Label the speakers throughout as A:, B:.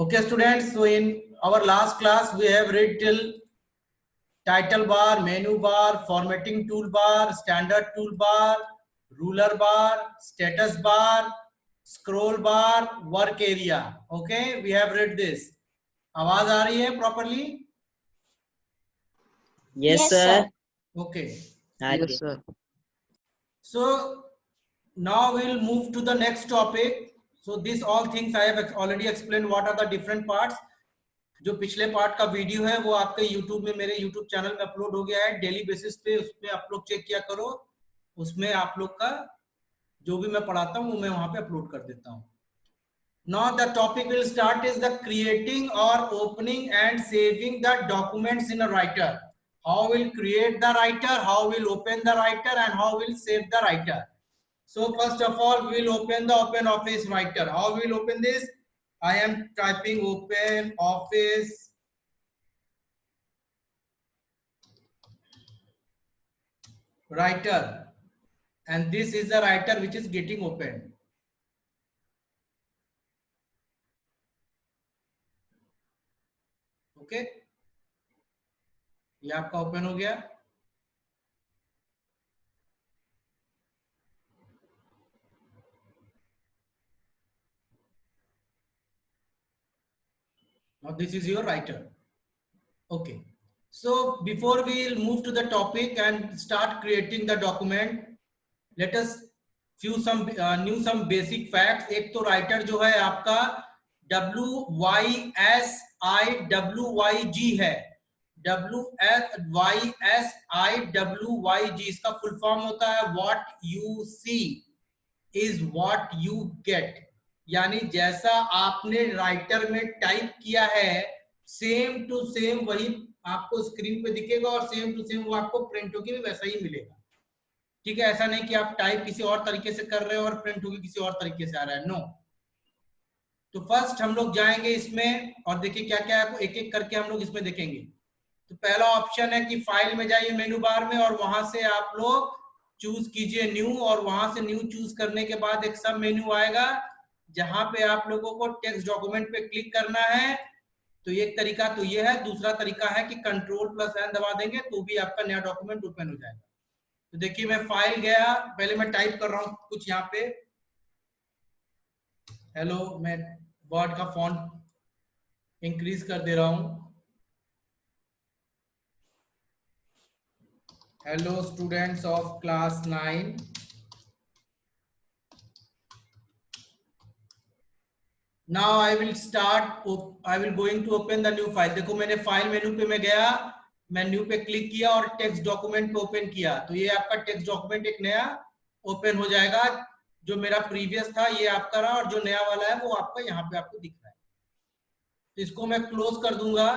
A: Okay, students. So in our last class, we have read till title bar, menu bar, formatting toolbar, standard toolbar, ruler bar, status bar, scroll bar, work area. Okay, we have read this. आवाज आ रही है properly?
B: Yes, sir.
A: Okay.
B: Yes, sir.
A: So now we'll move to the next topic. So these all things I have already explained. What are the different parts? जो पिछले part का video है वो आपके YouTube में मेरे YouTube चैनल में upload हो गया है डेली बेसिस पे, उसमें आप लोग चेक किया करो, उसमें आप लोग का जो भी मैं पढ़ाता हूँ वो मैं वहां पे अपलोड कर देता हूँ. Now the topic will start is the creating or opening and saving the documents in a writer. How will create the writer, how will open the writer, and how will save the writer. So first of all, we will open the OpenOffice writer. How we will open this? I am typing OpenOffice writer, and this is the writer which is getting opened. Okay, ये आपका open हो गया. Now this is your writer. Okay, so before we will move to the topic and start creating the document, let us some basic facts. एक तो writer जो है आपका WYSIWYG है. WYSIWYG इसका फुल फॉर्म होता है what you see is what you get. यानी जैसा आपने राइटर में टाइप किया है सेम टू सेम वही आपको स्क्रीन पे दिखेगा और सेम टू सेम वो आपको प्रिंट होके भी वैसा ही मिलेगा. ठीक है, ऐसा नहीं कि आप टाइप किसी और तरीके से कर रहे हो और प्रिंट होके किसी और तरीके से आ रहा है. नो. तो फर्स्ट हम लोग जाएंगे इसमें और देखिए क्या क्या है, एक एक करके हम लोग इसमें देखेंगे. तो पहला ऑप्शन है कि फाइल में जाइए मेनू बार में और वहां से आप लोग चूज कीजिए न्यू, और वहां से न्यू चूज करने के बाद एक सब मेन्यू आएगा जहां पे आप लोगों को टेक्स्ट डॉक्यूमेंट पे क्लिक करना है. तो एक तरीका तो ये है. दूसरा तरीका है कि Ctrl+N दबा देंगे तो भी आपका नया डॉक्यूमेंट ओपन हो जाएगा. तो देखिए मैं फाइल गया, पहले मैं टाइप कर रहा हूं कुछ यहाँ पे. हेलो, मैं वर्ड का फॉन्ट इंक्रीज कर दे रहा हूं. Hello students of class 9. Now I will going to open the new file. देखो मैंने फाइल मेनू पे मैं गया, मेन्यू पे क्लिक किया और टेक्स्ट डॉक्यूमेंट पे ओपन किया. तो ये आपका टेक्स्ट डॉक्यूमेंट एक नया ओपन हो जाएगा. जो मेरा प्रीवियस था ये आपका रहा और जो नया वाला है वो आपका यहाँ पे आपको दिख रहा है. तो इसको मैं क्लोज कर दूंगा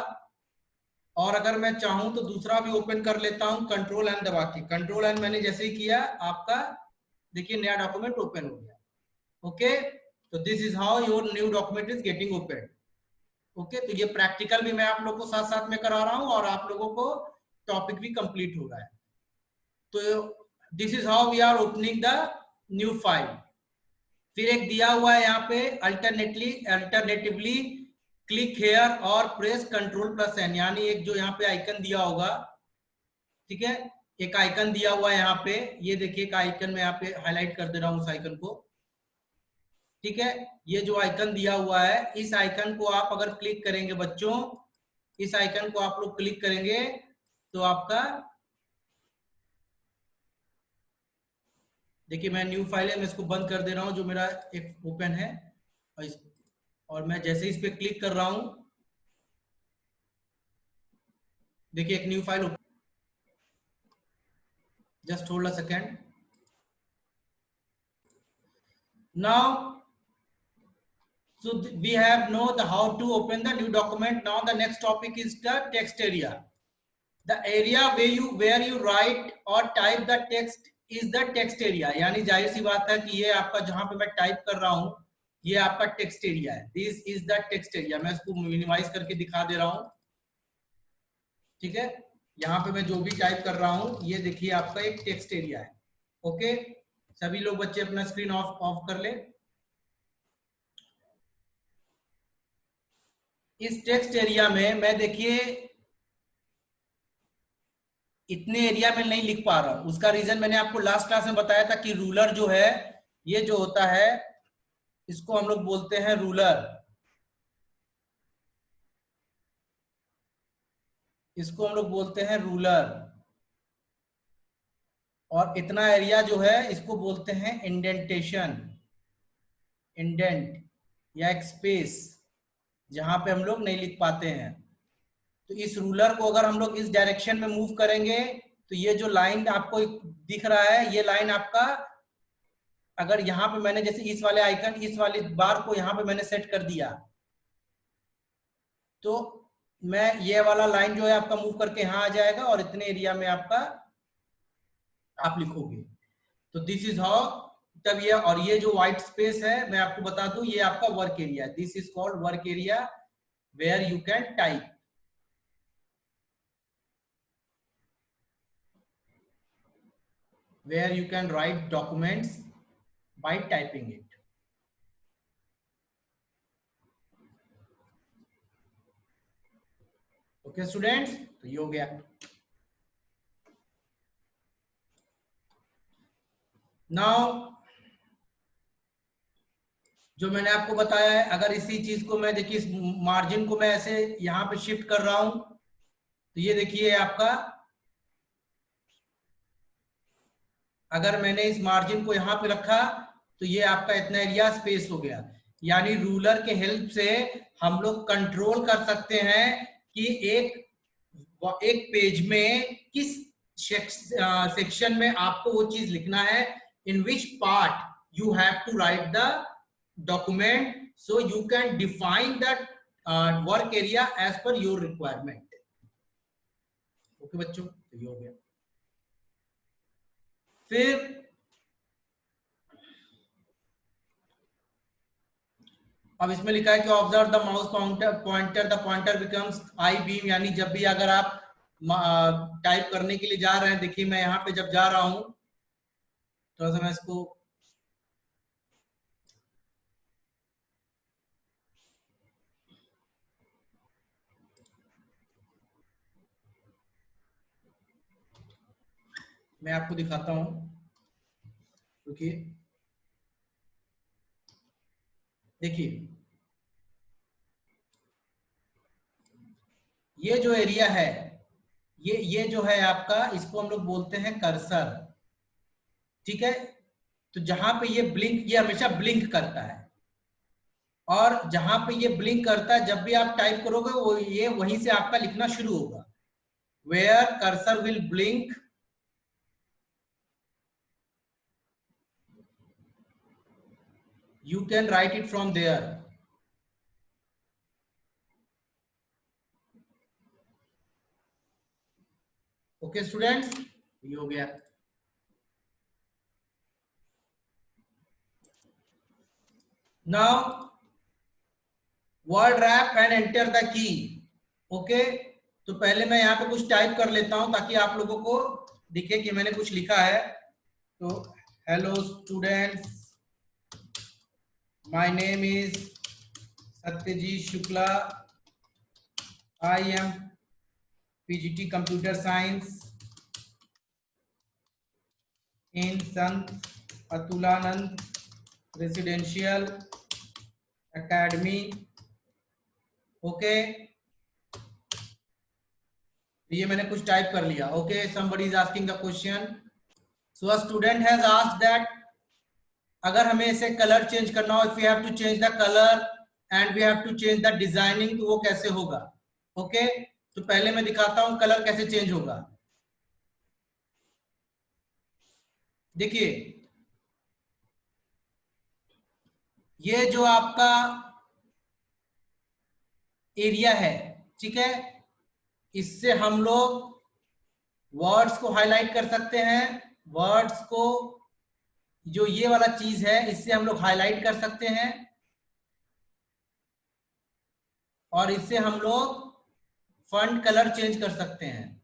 A: और अगर मैं चाहूं तो दूसरा भी ओपन कर लेता हूं Ctrl+N दबा के. Ctrl+N मैंने जैसे ही किया आपका देखिए नया डॉक्यूमेंट ओपन हो गया. ओके, तो this is how your new document is getting open. Okay, तो ये प्रैक्टिकल भी मैं आप लोगों को साथ साथ में करा रहा हूं और आप लोगों को टॉपिक भी कंप्लीट हो रहा है. तो this is how we are opening the new file. फिर एक दिया हुआ है यहाँ पे अल्टरनेटिवली क्लिक हेयर और प्रेस Ctrl+N, यानी एक जो यहाँ पे आइकन दिया होगा. ठीक है, एक आइकन दिया हुआ है यहाँ पे. ये देखिए एक आइकन में यहाँ पे हाईलाइट कर दे रहा हूँ उस आइकन को. ठीक है, ये जो आइकन दिया हुआ है इस आइकन को आप अगर क्लिक करेंगे बच्चों, इस आइकन को आप लोग क्लिक करेंगे तो आपका देखिए मैं न्यू फाइल है, मैं इसको बंद कर दे रहा हूं जो मेरा एक ओपन है. और मैं जैसे इस पे क्लिक कर रहा हूं देखिए एक new file. Just hold a second. Now so we have know the how to open the new document. Now the next topic is the text area. The area where you write or type the text is the text area. यानी जाहिर सी बात है कि ये आपका जहां पे मैं टाइप कर रहा हूं ये आपका टेक्स्ट एरिया है. This is the text area. मैं इसको मिनिमाइज करके दिखा दे रहा हूं. ठीक है, यहाँ पे मैं जो भी टाइप कर रहा हूं ये देखिए आपका एक टेक्स्ट एरिया है. ओके, सभी लोग बच्चे अपना स्क्रीन ऑफ कर ले. इस टेक्स्ट एरिया में मैं देखिए इतने एरिया में नहीं लिख पा रहा हूं। उसका रीजन मैंने आपको लास्ट क्लास में बताया था कि रूलर जो है, ये जो होता है इसको हम लोग बोलते हैं रूलर। इसको हम लोग बोलते हैं रूलर। और इतना एरिया जो है इसको बोलते हैं इंडेंटेशन, इंडेंट या एक स्पेस जहां पे हम लोग नहीं लिख पाते हैं। तो इस रूलर को अगर हम लोग इस डायरेक्शन में मूव करेंगे तो ये जो लाइन आपको दिख रहा है, ये लाइन आपका, अगर यहाँ पे मैंने जैसे इस वाले आइकन, इस वाली बार को यहाँ पे मैंने सेट कर दिया, तो मैं ये वाला लाइन जो है आपका मूव करके यहाँ आ जाएगा और इतने एरिया में आपका आप लिखोगे। तो दिस इज हाउ, तब ये, और ये जो व्हाइट स्पेस है मैं आपको बता दूं, ये आपका work area, this is called work area where you can type. where you can write documents by typing it. Okay students, तो ये हो गया। नाउ जो मैंने आपको बताया है, अगर इसी चीज को मैं देखिए, इस मार्जिन को मैं ऐसे यहां पे शिफ्ट कर रहा हूं, तो ये देखिए आपका, अगर मैंने इस मार्जिन को यहां पे रखा तो ये आपका इतना एरिया स्पेस हो गया। यानी रूलर के हेल्प से हम लोग कंट्रोल कर सकते हैं कि एक पेज में किस सेक्शन में आपको वो चीज लिखना है, in which part you have to write the document, so you can define that work area as per your requirement. Okay बच्चों, तो ये हो गया। फिर अब इसमें लिखा है कि observe the mouse pointer, the pointer becomes I beam, यानी जब भी अगर आप टाइप करने के लिए जा रहे हैं, देखिए मैं यहाँ पे जब जा रहा हूं, थोड़ा सा मैं इसको, मैं आपको दिखाता हूं, रुकिए, देखिए ये जो एरिया है, ये जो है आपका, इसको हम लोग बोलते हैं कर्सर। ठीक है, तो जहां पे ये ब्लिंक, ये हमेशा ब्लिंक करता है, और जहां पे ये ब्लिंक करता है, जब भी आप टाइप करोगे वो ये वहीं से आपका लिखना शुरू होगा। Where cursor will blink, you can write it from there. Okay students, ये हो गया। Now word wrap and enter the key. Okay, तो पहले मैं यहाँ पे कुछ टाइप कर लेता हूं ताकि आप लोगों को दिखे कि मैंने कुछ लिखा है। तो hello students, my name is Satyajit Shukla, I am PGT computer science in Sant Atulanand residential academy. Okay, ये मैंने कुछ टाइप कर लिया। Okay, somebody is asking the question, so a student has asked that अगर हमें इसे कलर चेंज करना हो, if we have to change the color and we have to change the designing, तो वो कैसे होगा। ओके, तो पहले मैं दिखाता हूं कलर कैसे चेंज होगा। देखिए ये जो आपका एरिया है, ठीक है, इससे हम लोग वर्ड्स को हाईलाइट कर सकते हैं। वर्ड्स को, जो ये वाला चीज है, इससे हम लोग हाईलाइट कर सकते हैं, और इससे हम लोग फॉन्ट कलर चेंज कर सकते हैं।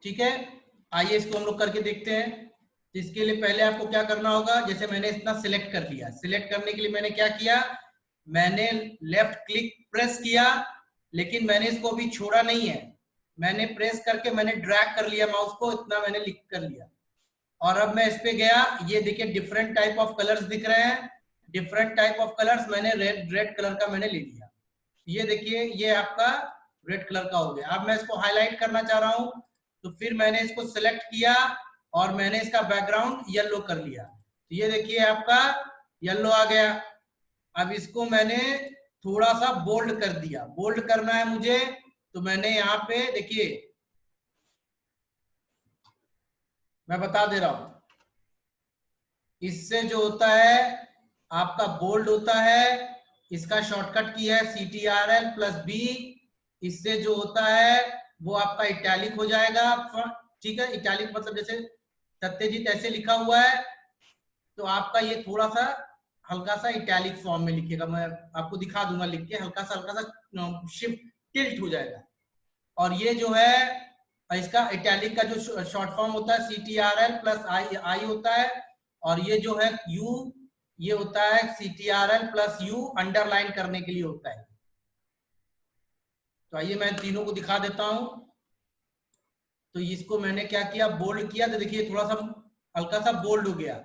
A: ठीक है, आइए इसको हम लोग करके देखते हैं। तो इसके लिए पहले आपको क्या करना होगा, जैसे मैंने इतना सिलेक्ट कर लिया, सिलेक्ट करने के लिए मैंने क्या किया, मैंने लेफ्ट क्लिक प्रेस किया, लेकिन मैंने इसको अभी छोड़ा नहीं है, मैंने प्रेस करके मैंने ड्रैग कर लिया माउस को, इतना मैंने लिख कर लिया। और अब मैं इस पे गया, ये देखिए डिफरेंट टाइप ऑफ कलर्स दिख रहे हैं, डिफरेंट टाइप ऑफ कलर्स, मैंने रेड कलर का मैंने ले लिया। ये देखिए ये आपका रेड कलर का हो गया। अब मैं इसको हाईलाइट करना चाह रहा हूं, तो फिर मैंने इसको सिलेक्ट किया और मैंने इसका बैकग्राउंड येलो कर लिया। तो ये देखिए आपका येलो आ गया। अब इसको मैंने थोड़ा सा बोल्ड कर दिया, बोल्ड करना है मुझे, तो मैंने यहाँ पे देखिए मैं बता दे रहा हूं, इससे जो होता है आपका बोल्ड होता है, इसका शॉर्टकट की है CTRL+B, इससे जो होता है वो आपका इटैलिक हो जाएगा। ठीक है, इटैलिक मतलब जैसे सत्यजीत ऐसे लिखा हुआ है, तो आपका ये थोड़ा सा हल्का सा इटैलिक फॉर्म में लिखिएगा, मैं आपको दिखा दूंगा लिख के, हल्का सा शिफ्ट टिल्ट हो जाएगा। और ये जो है इसका इटैलिक का जो शॉर्ट फॉर्म होता है CTRL+I होता है, और ये जो है U ये होता है CTRL+U अंडरलाइन करने के लिए होता है। तो आइए मैं तीनों को दिखा देता हूं। तो इसको मैंने क्या किया, बोल्ड किया, तो देखिए थोड़ा सा हल्का सा बोल्ड हो गया।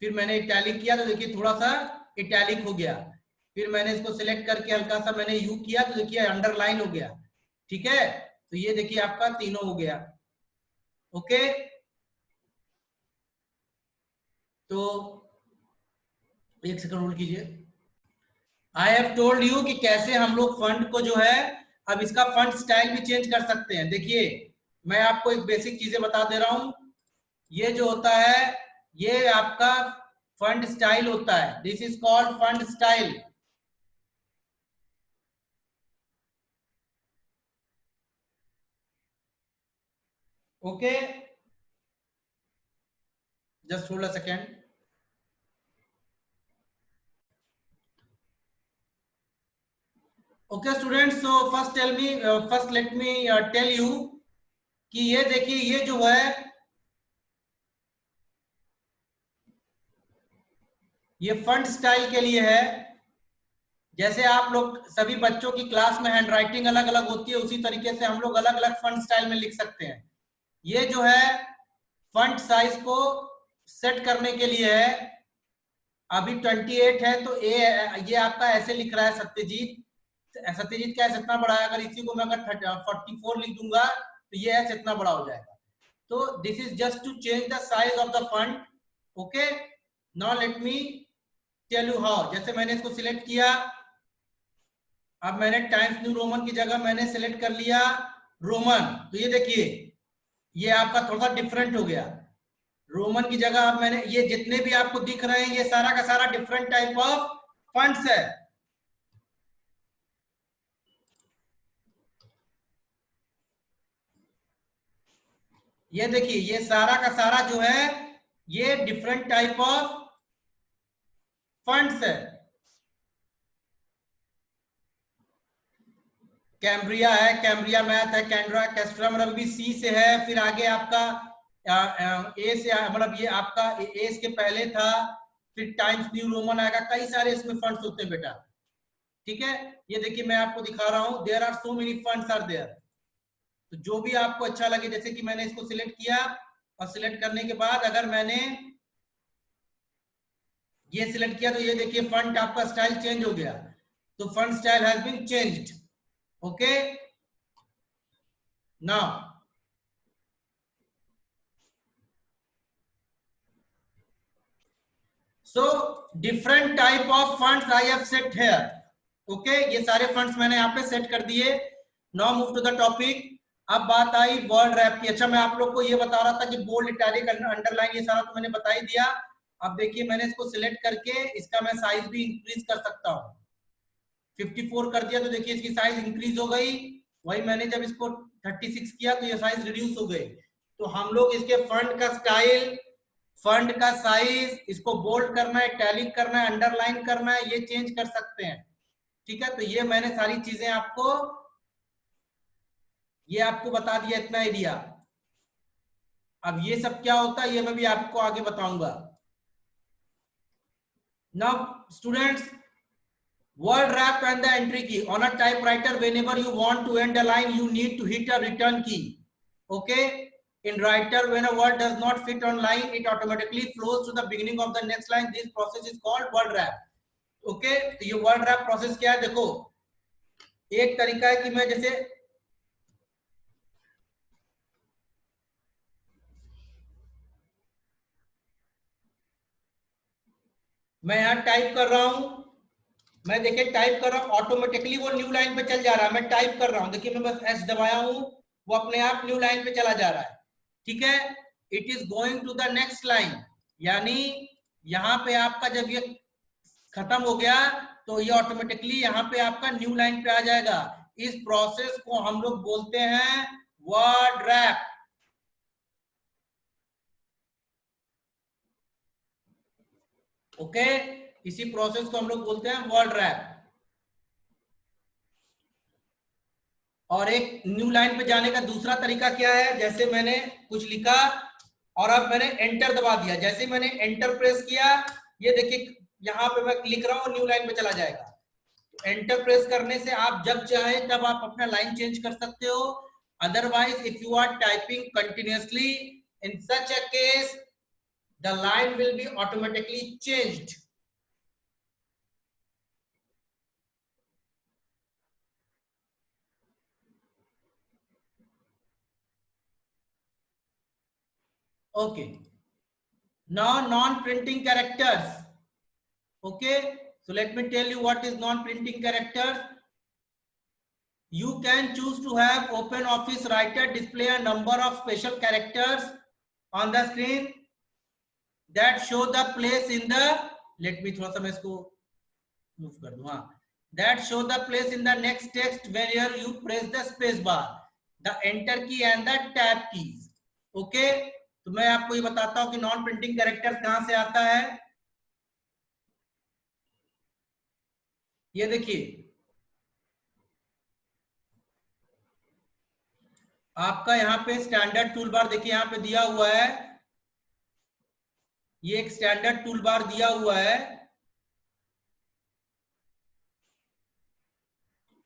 A: फिर मैंने इटैलिक किया, तो देखिए थोड़ा सा इटैलिक हो गया। फिर मैंने इसको सिलेक्ट करके हल्का सा मैंने यू किया, तो देखिए अंडरलाइन हो गया। ठीक है, तो ये देखिए आपका तीनों हो गया। ओके, तो एक सेकंड होल्ड कीजिए। आई हैव टोल्ड यू कि कैसे हम लोग फंड को जो है, अब इसका फंड स्टाइल भी चेंज कर सकते हैं। देखिए मैं आपको एक बेसिक चीजें बता दे रहा हूं, ये जो होता है ये आपका फंड स्टाइल होता है, this is called font style. Okay, just hold a second. Okay students, so first let me tell you कि ये देखिए ये जो है ये फंड स्टाइल के लिए है। जैसे आप लोग सभी बच्चों की क्लास में हैंडराइटिंग अलग अलग होती है, उसी तरीके से हम लोग अलग अलग फंड स्टाइल में लिख सकते हैं। ये जो है फंड साइज को सेट करने के लिए है। अभी 28 है, तो ये आपका ऐसे लिख रहा है सत्यजीत। सत्यजीत का इतना बड़ा है, अगर इसी को मैं अगर 44 लिख दूंगा तो ये ऐसे इतना बड़ा हो जाएगा। तो this is just to change the size of the font. Okay, now let me tell you how. जैसे मैंने इसको सिलेक्ट किया, अब मैंने टाइम्स न्यू रोमन की जगह मैंने सिलेक्ट कर लिया रोमन, तो ये देखिए ये आपका थोड़ा सा डिफरेंट हो गया। रोमन की जगह अब मैंने ये जितने भी आपको दिख रहे हैं ये सारा का सारा डिफरेंट टाइप ऑफ फंड्स है। ये देखिए ये सारा का सारा जो है ये डिफरेंट टाइप ऑफ फंड्स है। कैम्ब्रिया है, कैम्ब्रिया मैथ है, कैंड्रा कैस्ट्रा मतलब भी सी से है, फिर आगे आपका ए से मतलब ये आपका ए के पहले था, फिर टाइम्स न्यू रोमन आएगा, कई सारे इसमें फंड्स होते हैं बेटा। ठीक है, ये देखिए मैं आपको दिखा रहा हूं, there are so many fonts are there. तो जो भी आपको अच्छा लगे, जैसे कि मैंने इसको सिलेक्ट किया और सिलेक्ट करने के बाद अगर मैंने ये सिलेक्ट किया तो ये देखिए फंड आपका स्टाइल चेंज हो गया। तो font style has been changed. Okay, now so different type of fonts I have set here. Okay, ये सारे फंड्स मैंने यहाँ पे सेट कर दिए। Now move to the topic. अब बात आई वर्ड रैप की। अच्छा, मैं आप लोग को ये बता रहा था कि बोल्ड, इटैलिक, अंडरलाइन ये सारा तो मैंने बता ही दिया। अब देखिए मैंने इसको सिलेक्ट करके इसका मैं साइज भी इंक्रीज कर सकता हूँ। 54 कर दिया तो देखिए इसकी साइज इंक्रीज हो गई। वही मैंने जब इसको 36 किया तो ये साइज रिड्यूस हो गई। तो हम लोग इसके फंड का स्टाइल, फंड का साइज, इसको बोल्ड करना है, इटैलिक करना है, अंडरलाइन करना है, ये चेंज कर सकते हैं। ठीक है, तो ये मैंने सारी चीजें आपको बता दिया, इतना एरिया। अब ये सब क्या होता है ये मैं भी आपको आगे बताऊंगा। Now students, word wrap and the entry key on a typewriter, whenever you want to end a line you need to hit a return key. Okay, in writer when a word does not fit on line it automatically flows to the beginning of the next line. This process is called word wrap. Okay, तो ये word wrap process क्या है, देखो एक तरीका है कि मैं जैसे मैं यहां टाइप कर रहा हूं, मैं देखिए टाइप कर रहा हूं, ऑटोमेटिकली वो न्यू लाइन पे चल जा रहा है। मैं टाइप कर रहा हूं, देखिए मैं बस एस दबाया हूं, वो अपने आप न्यू लाइन पे चला जा रहा है। ठीक है, it is going to the next line, यानी यहां पे आपका जब ये खत्म हो गया तो ये ऑटोमेटिकली यहां पे आपका न्यू लाइन पे आ जाएगा। इस प्रोसेस को हम लोग बोलते हैं वर्ड रैप। ओके, इसी प्रोसेस को हम लोग बोलते हैं वर्ड रैप। और एक न्यू लाइन पे जाने का दूसरा तरीका क्या है, जैसे मैंने कुछ लिखा और अब मैंने एंटर दबा दिया, जैसे मैंने एंटर प्रेस किया ये देखिए यहां पे मैं लिख रहा हूं न्यू लाइन पे चला जाएगा। तो एंटर प्रेस करने से आप जब चाहे तब आप अपना लाइन चेंज कर सकते हो। Otherwise if you are typing continuously in such a case the line will be automatically changed. Okay, now non-printing characters. Okay, so let me tell you what is non-printing characters. You can choose to have OpenOffice Writer display a number of special characters on the screen that show the place in the, let me थोड़ा सा मैं इसको move कर दूं, that show the place in the next text whenever you press the space bar, the enter key and the tab keys. Okay, तो मैं आपको ये बताता हूं कि नॉन प्रिंटिंग कैरेक्टर्स कहां से आता है। ये देखिए आपका यहाँ पे स्टैंडर्ड टूल बार देखिए यहाँ पे दिया हुआ है, ये एक स्टैंडर्ड टूल बार दिया हुआ है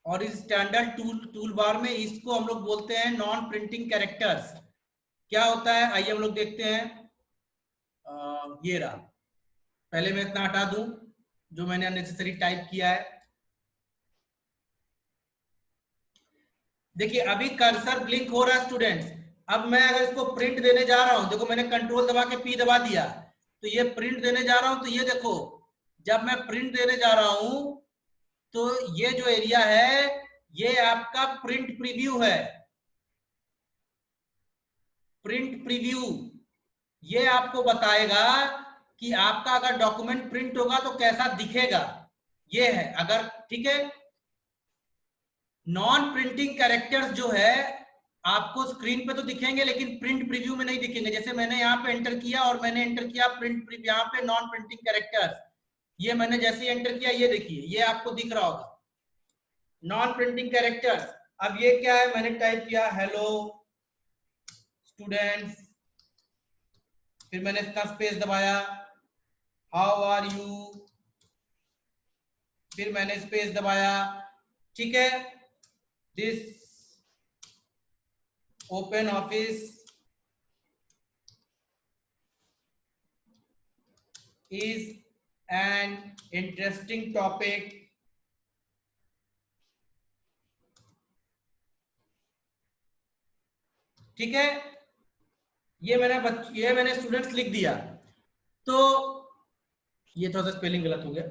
A: और इस स्टैंडर्ड टूल बार में इसको हम लोग बोलते हैं नॉन प्रिंटिंग कैरेक्टर्स। क्या होता है आइए हम लोग देखते हैं। ये रहा, पहले मैं इतना हटा दूं जो मैंने अननेसेसरी टाइप किया है। देखिए अभी कर्सर ब्लिंक हो रहा है स्टूडेंट्स। अब मैं अगर इसको प्रिंट देने जा रहा हूं, देखो मैंने कंट्रोल दबा के पी दबा दिया तो ये प्रिंट देने जा रहा हूं, तो ये देखो जब मैं प्रिंट देने जा रहा हूं तो ये जो एरिया है ये आपका प्रिंट प्रीव्यू है। प्रिंट प्रीव्यू ये आपको बताएगा कि आपका अगर डॉक्यूमेंट प्रिंट होगा तो कैसा दिखेगा, ये है। अगर ठीक है, नॉन प्रिंटिंग कैरेक्टर्स जो है आपको स्क्रीन पे तो दिखेंगे लेकिन प्रिंट प्रीव्यू में नहीं दिखेंगे। जैसे मैंने यहाँ पे एंटर किया और मैंने एंटर किया प्रिंट प्रीव्यू, यहाँ पे नॉन प्रिंटिंग कैरेक्टर्स, ये मैंने जैसे ही एंटर किया ये देखिए ये आपको दिख रहा होगा नॉन प्रिंटिंग कैरेक्टर्स। अब ये क्या है, मैंने टाइप किया हेलो स्टूडेंट्स, फिर मैंने इसका स्पेस दबाया हाउ आर यू, फिर मैंने स्पेस दबाया। ठीक है, this OpenOffice is an interesting topic. ठीक है, ये मैंने स्टूडेंट्स लिख दिया। तो ये थोड़ा सा स्पेलिंग गलत हो गया।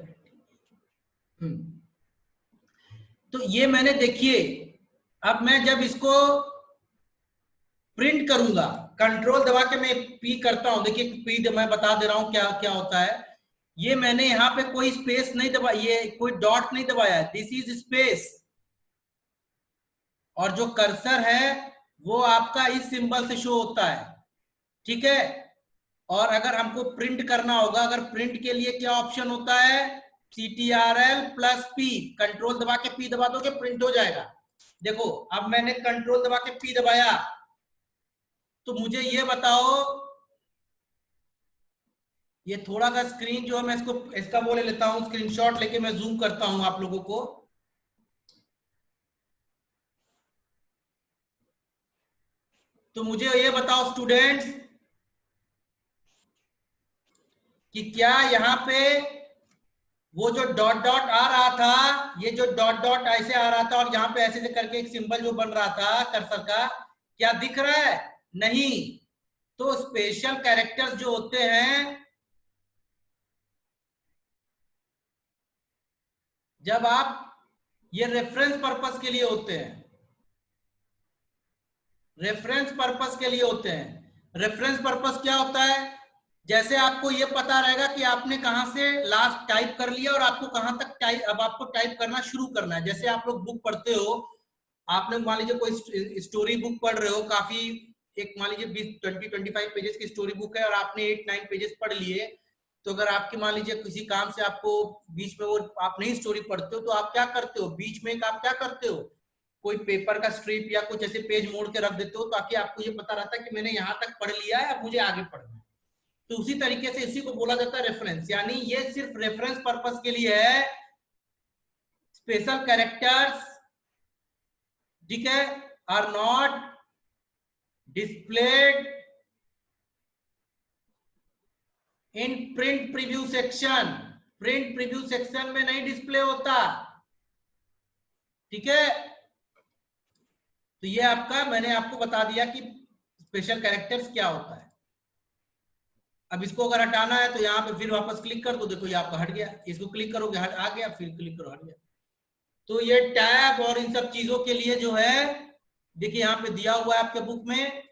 A: तो ये मैंने देखिए अब मैं जब इसको प्रिंट करूंगा कंट्रोल दबा के मैं पी करता हूं, देखिए पी मैं बता दे रहा हूं क्या क्या होता है। ये मैंने यहाँ पे कोई स्पेस नहीं दबाया, ये कोई डॉट नहीं दबाया, दिस इज स्पेस। और जो कर्सर है वो आपका इस सिंबल से शो होता है। ठीक है, और अगर हमको प्रिंट करना होगा, अगर प्रिंट के लिए क्या ऑप्शन होता है, CTRL+P, कंट्रोल दबा के पी दबा दोगे प्रिंट हो जाएगा। देखो अब मैंने कंट्रोल दबा के पी दबाया तो मुझे ये बताओ, ये थोड़ा सा स्क्रीन जो है मैं इसका वो ले लेता हूं, स्क्रीनशॉट लेके मैं जूम करता हूं आप लोगों को। तो मुझे ये बताओ स्टूडेंट्स कि क्या यहाँ पे वो जो डॉट डॉट आ रहा था, ये जो डॉट डॉट ऐसे आ रहा था और यहाँ पे ऐसे करके एक सिंबल जो बन रहा था कर्सर का, क्या दिख रहा है? नहीं। तो स्पेशल कैरेक्टर्स जो होते हैं, जब आप ये रेफरेंस पर्पस के लिए होते हैं, रेफरेंस पर्पस के लिए होते हैं। रेफरेंस पर्पस क्या होता है? जैसे आपको ये पता रहेगा कि आपने कहां से लास्ट टाइप कर लिया और आपको कहां तक टाइप, अब आपको टाइप करना शुरू करना है। जैसे आप लोग बुक पढ़ते हो, आपने मान लीजिए कोई स्टोरी बुक पढ़ रहे हो, काफी एक मान लीजिए 20-25 पेजेस की स्टोरी बुक है और आपने 8-9 पेजेस पढ़ लिए। तो अगर आपके मान लीजिए किसी काम से आपको बीच में वो आप नहीं स्टोरी पढ़ते हो, तो आप क्या करते हो, बीच में आप क्या करते हो, कोई पेपर का स्ट्रिप या कुछ ऐसे पेज मोड़ के रख देते हो ताकि आपको ये पता रहता है कि मैंने यहाँ तक पढ़ लिया है, अब मुझे आगे पढ़ना है। तो उसी तरीके से इसी को बोला जाता है रेफरेंस, यानी ये सिर्फ रेफरेंस पर्पस के लिए है। स्पेशल कैरेक्टर्स, ठीक है, are not displayed in print preview section. Print preview section में नहीं डिस्प्ले होता, ठीक है। तो ये आपका, मैंने आपको बता दिया कि स्पेशल कैरेक्टर्स क्या होता है। अब इसको अगर हटाना है तो यहाँ पे फिर वापस क्लिक कर दो, देखो ये आपका हट गया। इसको क्लिक करोगे हट आ गया, फिर क्लिक करो हट गया। तो ये टैब और इन सब चीजों के लिए जो है, देखिए यहाँ पे दिया हुआ है आपके बुक में,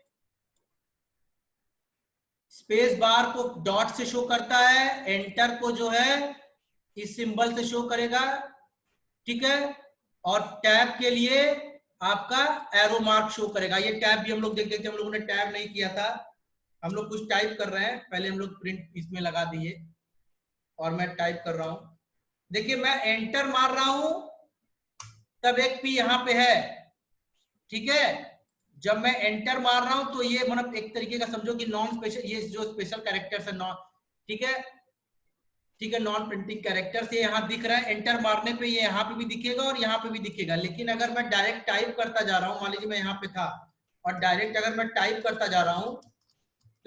A: स्पेस बार को डॉट से शो करता है, एंटर को जो है इस सिंबल से शो करेगा, ठीक है। और टैब के लिए आपका एरो मार्क शो करेगा। ये टैब भी हम लोग देख देखते, हम लोगों ने टैब नहीं किया था, हम लोग कुछ टाइप कर रहे हैं, पहले हम लोग प्रिंट इसमें लगा दिए और मैं टाइप कर रहा हूं। देखिए मैं एंटर मार रहा हूं तब एक पी यहां पे है, ठीक है। जब मैं एंटर मार रहा हूं तो ये मतलब एक तरीके का समझो कि नॉन स्पेशल, ये जो स्पेशल कैरेक्टर्स है नॉन, ठीक है, ठीक है, नॉन प्रिंटिंग कैरेक्टर्स ये यहाँ दिख रहा है। एंटर मारने पे ये यहाँ पे भी दिखेगा और यहाँ पे भी दिखेगा। लेकिन अगर मैं डायरेक्ट टाइप करता जा रहा हूँ, मान लीजिए मैं यहाँ पे था और डायरेक्ट अगर मैं टाइप करता जा रहा हूँ,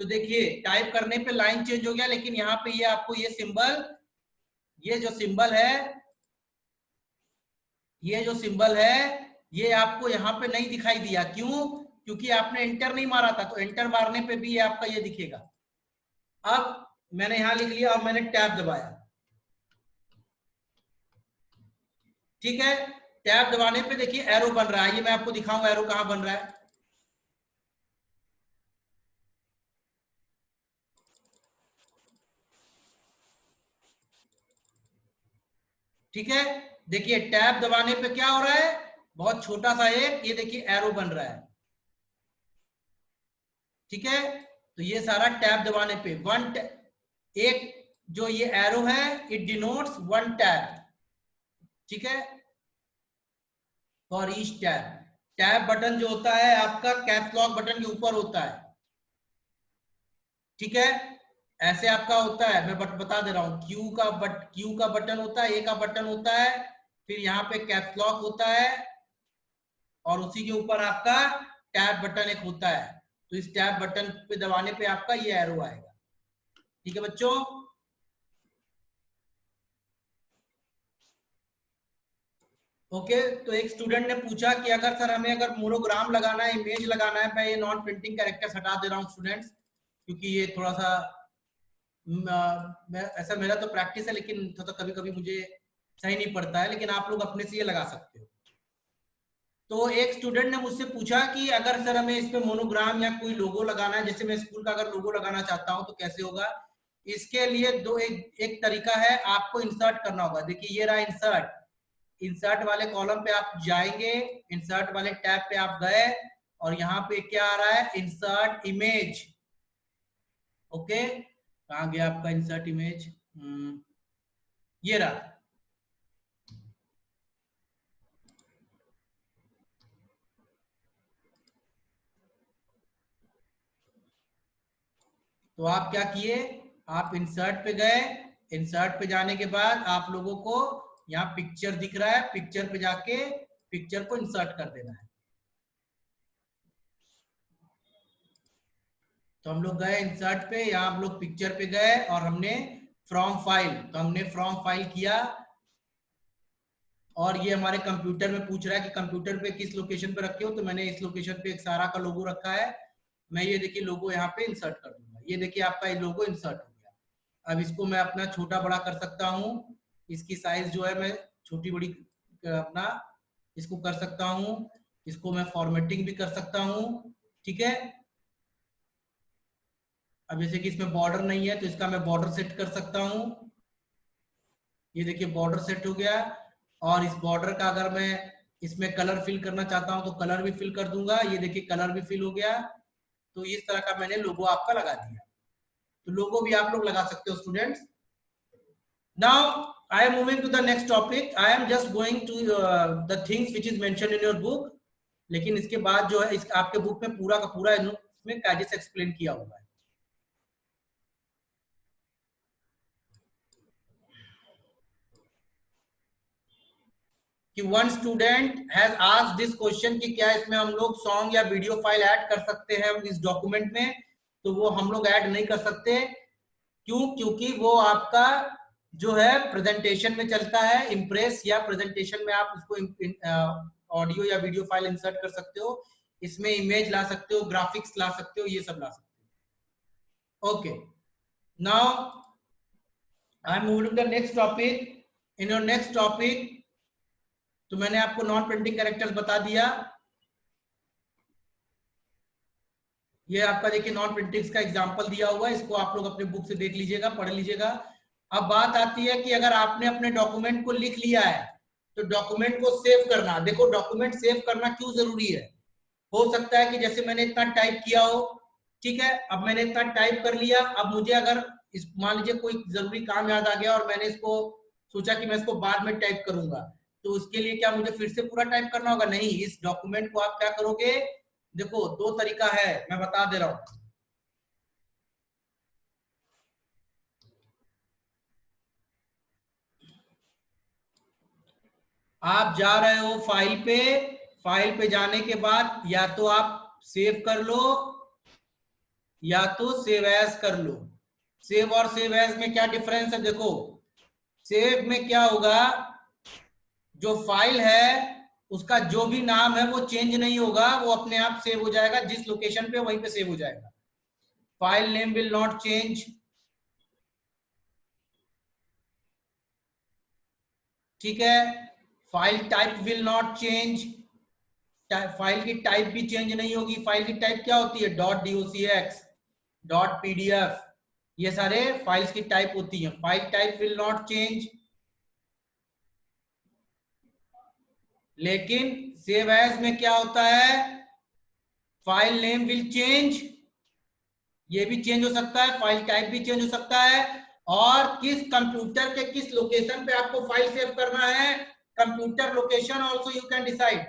A: तो देखिए टाइप करने पे लाइन चेंज हो गया, लेकिन यहाँ पे ये आपको ये सिंबल, ये जो सिंबल है, ये जो सिंबल है, ये आपको यहाँ पे नहीं दिखाई दिया। क्यों? क्योंकि आपने एंटर नहीं मारा था। तो एंटर मारने पे भी ये आपका ये दिखेगा। अब मैंने यहां लिख लिया और मैंने टैब दबाया, ठीक है। टैब दबाने पे देखिए एरो बन रहा है, ये मैं आपको दिखाऊंगा एरो कहां बन रहा है। ठीक है, देखिए टैब दबाने पे क्या हो रहा है, बहुत छोटा सा एक ये देखिए एरो बन रहा है, ठीक है। तो ये सारा टैब दबाने पे एक जो ये एरो है इट डिनोट्स वन टैब, ठीक है, for each tab. Tab button जो होता है आपका कैप्स लॉक बटन के ऊपर होता है, ठीक है। ऐसे आपका होता है, मैं बता दे रहा हूं, क्यू का बटन होता है, ए का बटन होता है, फिर यहाँ पे कैप्स लॉक होता है और उसी के ऊपर आपका टैब बटन एक होता है। तो इस टैब बटन पे दबाने पे आपका ये एरो आएगा, ठीक है बच्चों। ओके, तो एक स्टूडेंट ने पूछा कि अगर सर हमें अगर मोनोग्राम लगाना है, इमेज लगाना है, मैं ये नॉन प्रिंटिंग कैरेक्टर्स हटा दे रहा हूँ स्टूडेंट्स, क्योंकि ये थोड़ा सा ऐसा मेरा तो प्रैक्टिस है, लेकिन तो कभी कभी मुझे सही नहीं पड़ता है, लेकिन आप लोग अपने से ये लगा सकते हो। तो एक स्टूडेंट ने मुझसे पूछा कि अगर सर हमें इस पे मोनोग्राम या कोई लोगो लगाना है, जैसे मैं स्कूल का अगर लोगो लगाना चाहता हूं तो कैसे होगा। इसके लिए एक तरीका है, आपको इंसर्ट करना होगा। देखिए ये रहा इंसर्ट, इंसर्ट वाले कॉलम पे आप जाएंगे, इंसर्ट वाले टैब पे आप गए और यहाँ पे क्या आ रहा है, इंसर्ट इमेज। ओके, कहाँ गया आपका इंसर्ट इमेज, ये रहा। तो आप क्या किए, आप इंसर्ट पे गए, इंसर्ट पे जाने के बाद आप लोगों को यहाँ पिक्चर दिख रहा है, पिक्चर पे जाके पिक्चर को इंसर्ट कर देना है। तो हम लोग गए इंसर्ट पे, यहाँ हम लोग पिक्चर पे गए और हमने फ्रॉम फाइल, तो हमने फ्रॉम फाइल किया और ये हमारे कंप्यूटर में पूछ रहा है कि कंप्यूटर पे किस लोकेशन पे रखे हो, तो मैंने इस लोकेशन पे एक सारा का लोगो रखा है। मैं ये देखिए लोगो यहाँ पे इंसर्ट कर दूंगा, ये देखिए आपका ये लोगो इंसर्ट हो गया। अब इसको मैं अपना छोटा बड़ा कर सकता हूँ, इसकी साइज जो है मैं छोटी बड़ी अपना इसको कर सकता हूँ, इसको मैं फॉर्मेटिंग भी कर सकता हूँ, ठीक है। अब जैसे कि इसमें बॉर्डर नहीं है तो इसका मैं बॉर्डर सेट कर सकता हूँ, ये देखिए बॉर्डर सेट हो गया। और इस बॉर्डर का अगर मैं इसमें कलर फिल करना चाहता हूं तो कलर भी फिल कर दूंगा, ये देखिए कलर भी फिल हो गया। तो इस तरह का मैंने लोगो आपका लगा दिया। तो लोगो भी आप लोग लगा सकते हो students. Now I am moving to the next topic, I am just going to the things which is mentioned in your book. लेकिन इसके बाद जो है इस आपके बुक में पूरा का पूरा इसमें कायदे से एक्सप्लेन किया हुआ है। कि one student has asked this question कि क्या इसमें हम लोग सॉन्ग या वीडियो फाइल ऐड कर सकते हैं इस डॉक्यूमेंट में, तो वो हम लोग ऐड नहीं कर सकते। क्यों? क्योंकि वो आपका जो है प्रेजेंटेशन में चलता है, इम्प्रेस या प्रेजेंटेशन में आप उसको ऑडियो या वीडियो फाइल इंसर्ट कर सकते हो, इसमें इमेज ला सकते हो, ग्राफिक्स ला सकते हो, ये सब ला सकते हो। Okay, now I am moving to the next topic. In your next topic तो मैंने आपको नॉन प्रिंटिंग कैरेक्टर्स बता दिया, ये आपका देखिए नॉन प्रिंटिंग का एग्जांपल दिया हुआ है, इसको आप लोग अपने बुक से देख लीजिएगा, पढ़ लीजिएगा। अब बात आती है कि अगर आपने अपने डॉक्यूमेंट को लिख लिया है तो डॉक्यूमेंट को सेव करना। देखो डॉक्यूमेंट सेव करना क्यों जरूरी है, हो सकता है कि जैसे मैंने इतना टाइप किया हो, ठीक है, अब मैंने इतना टाइप कर लिया, अब मुझे अगर इस मान लीजिए कोई जरूरी काम याद आ गया और मैंने इसको सोचा कि मैं इसको बाद में टाइप करूंगा, तो उसके लिए क्या मुझे फिर से पूरा टाइप करना होगा? नहीं, इस डॉक्यूमेंट को आप क्या करोगे, देखो दो तरीका है, मैं बता दे रहा हूं। आप जा रहे हो फाइल पे, फाइल पे जाने के बाद या तो आप सेव कर लो या तो सेव एज कर लो। सेव और सेव एज में क्या डिफरेंस है? देखो सेव में क्या होगा, जो फाइल है उसका जो भी नाम है वो चेंज नहीं होगा, वो अपने आप सेव हो जाएगा, जिस लोकेशन पे वहीं पे सेव हो जाएगा। File name will not change, ठीक है। File type will not change, file की टाइप भी चेंज नहीं होगी। फाइल की टाइप क्या होती है? .docx, .pdf, ये सारे फाइल्स की टाइप होती है। File type will not change, लेकिन सेव एज में क्या होता है? फाइल नेम विल चेंज, ये भी चेंज हो सकता है, फाइल टाइप भी चेंज हो सकता है, और किस कंप्यूटर के किस लोकेशन पे आपको फाइल सेव करना है, computer location also you can decide.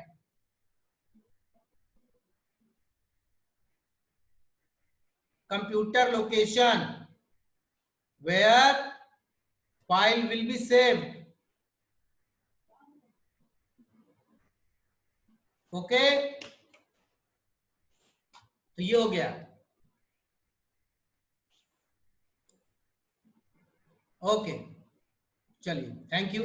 A: computer location where file will be saved, okay. तो ये हो गया, ओके, चलिए थैंक यू।